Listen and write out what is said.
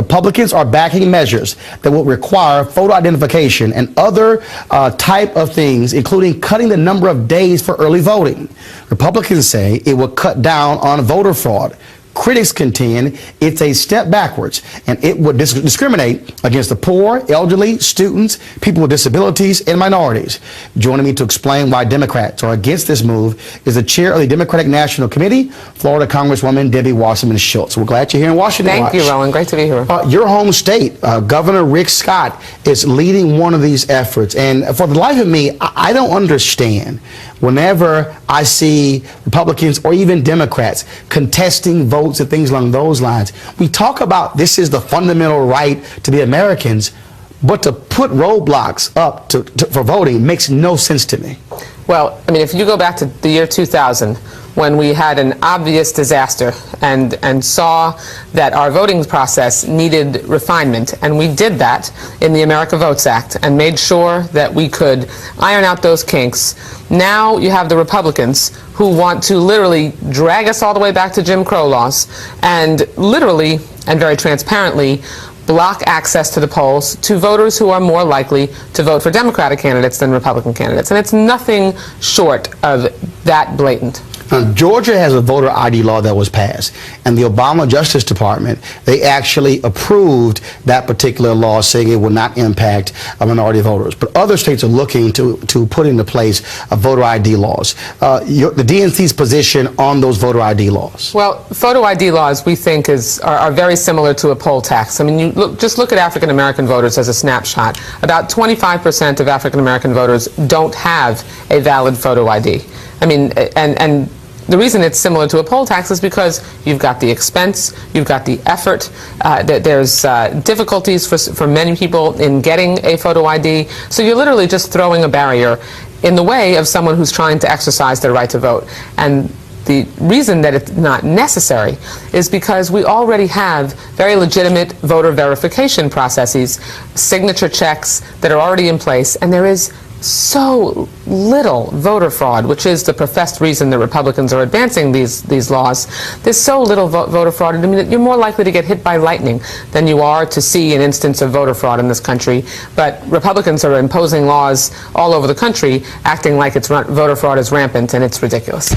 Republicans are backing measures that will require photo identification and other type of things, including cutting the number of days for early voting. Republicans say it will cut down on voter fraud. Critics contend it's a step backwards, and it would discriminate against the poor, elderly, students, people with disabilities, and minorities. Joining me to explain why Democrats are against this move is the chair of the Democratic National Committee, Florida Congresswoman Debbie Wasserman Schultz. We're glad you're here in Washington. Thank you, Rowan. Great to be here. Your home state, Governor Rick Scott, is leading one of these efforts, and for the life of me, I don't understand whenever I see Republicans or even Democrats contesting votes and things along those lines. We talk about this is the fundamental right to be Americans, but to put roadblocks up for voting makes no sense to me. Well, I mean, if you go back to the year 2000, when we had an obvious disaster and saw that our voting process needed refinement, and we did that in the America Votes Act and made sure that we could iron out those kinks. Now you have the Republicans who want to literally drag us all the way back to Jim Crow laws and literally and very transparently block access to the polls to voters who are more likely to vote for Democratic candidates than Republican candidates. And it's nothing short of that blatant. Georgia has a voter ID law that was passed, and the Obama Justice Department, they actually approved that particular law, saying it will not impact minority voters. But other states are looking to put into place voter ID laws. The DNC's position on those voter ID laws? Well, photo ID laws, we think, are very similar to a poll tax. I mean, just look at African American voters as a snapshot. About 25% of African American voters don't have a valid photo ID. I mean, and the reason it's similar to a poll tax is because you've got the expense, you've got the effort, there's difficulties for many people in getting a photo ID, so you're literally just throwing a barrier in the way of someone who's trying to exercise their right to vote. And the reason that it's not necessary is because we already have very legitimate voter verification processes, signature checks that are already in place, and there is so little voter fraud, which is the professed reason that Republicans are advancing these laws. There's so little voter fraud. I mean, you're more likely to get hit by lightning than you are to see an instance of voter fraud in this country. But Republicans are imposing laws all over the country, acting like voter fraud is rampant, and it's ridiculous.